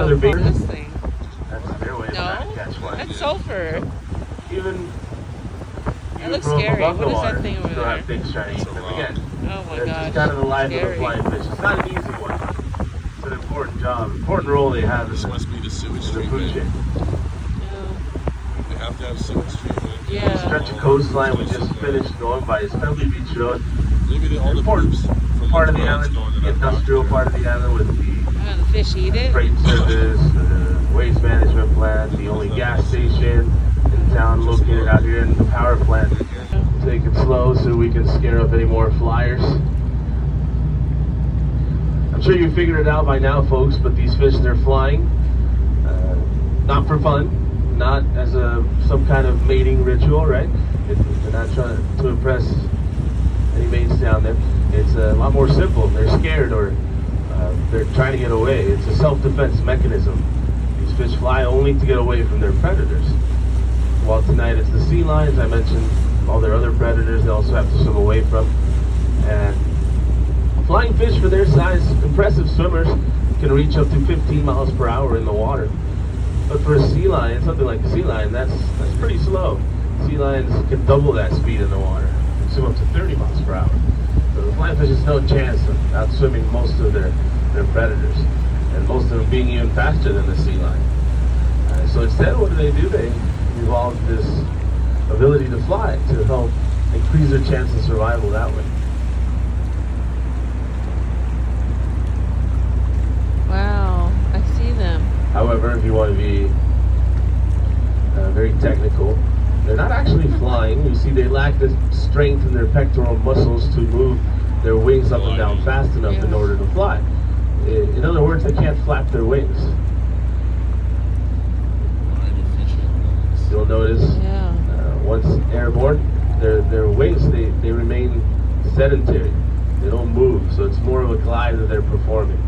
other bait. This thing. That's their way of trying to catch one. That's sulfur. Even That looks scary. above the What is water, that thing over still there? have things trying to eat them again. Oh my It's gosh. just kind of the life of Scary. the flying fish. It's not an easy one. It's an important job, important role they have in This the, must be the sewage in the food treatment. chain. They have to have sewage treatment. Yeah. Stretch of coastline we just finished going by is Pebbley Beach Road. Maybe all the Important poops from part of the roads island, going to the that industrial rock. part of the island with the The fish eat it? freight service, the waste management plant, the only gas station in town located out here, and the power plant. Take it slow so we can scare up any more flyers. I'm sure you figured it out by now, folks, but these fish, they're flying, not for fun, not as some kind of mating ritual, right? They're not trying to impress any mates down there. It's a lot more simple. They're scared or they're trying to get away. It's a self-defense mechanism. These fish fly only to get away from their predators. While tonight it's the sea lions, I mentioned all their other predators they also have to swim away from. And flying fish, for their size, impressive swimmers, can reach up to 15 miles per hour in the water. But for a sea lion, something like a sea lion, that's pretty slow. Sea lions can double that speed in the water, and swim up to 30 miles per hour. So the flying fish has no chance of outswimming most of their predators, and most of them being even faster than the sea lion. So instead, what do? They evolved this ability to fly to help increase their chance of survival that way. Wow, I see them. However, if you want to be very technical, they're not actually flying. You see, they lack the strength in their pectoral muscles to move their wings up and down fast enough in order to fly. In other words, they can't flap their wings. You'll notice once airborne, their wings, they remain sedentary. They don't move, so it's more of a glide that they're performing.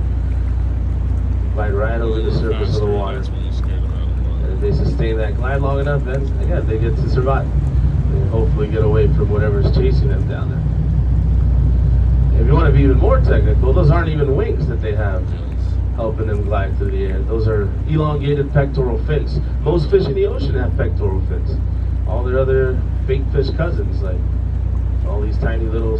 Glide right over the surface of the water. And if they sustain that glide long enough, then again, they get to survive. They hopefully get away from whatever's chasing them down there. If you want to be even more technical, those aren't even wings that they have helping them glide through the air. Those are elongated pectoral fins. Most fish in the ocean have pectoral fins. All their other bait fish cousins, like all these tiny little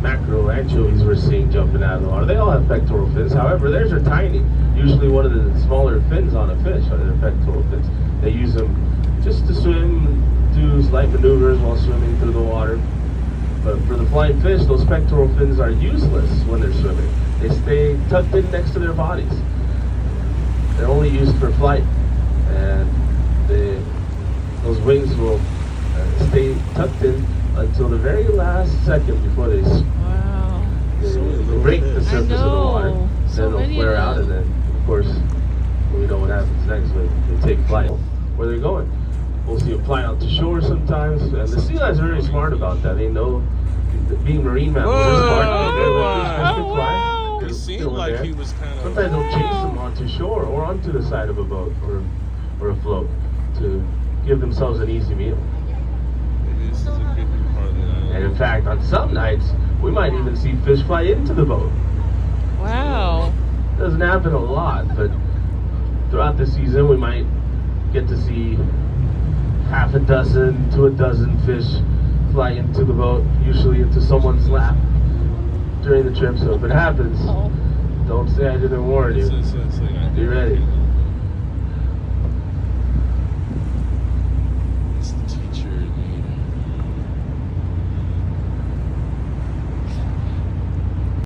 mackerel, anchovies we're seeing jumping out of the water, they all have pectoral fins. However, theirs are tiny. Usually one of the smaller fins on a fish are their pectoral fins. They use them just to swim, do slight maneuvers while swimming through the water. But for the flying fish, those pectoral fins are useless when they're swimming. They stay tucked in next to their bodies. They're only used for flight, and those wings will stay tucked in until the very last second before they break the surface of the water. Then they'll flare out, and then, of course, we know what happens next when they take flight. Where they're going. We'll see them fly out to shore sometimes, and the sea lions are very smart about that. They know, being marine mammals, they're smart. They know fish can fly. It seemed like he was kind of... Sometimes they'll chase them onto shore or onto the side of a boat or a float to give themselves an easy meal. Maybe this is a good part of the island. And in fact, on some nights, we might even see fish fly into the boat. Wow. Doesn't happen a lot, but throughout the season, we might get to see half a dozen to a dozen fish fly into the boat, usually into someone's lap during the trip. So if it happens, don't say I didn't warn you. Be ready.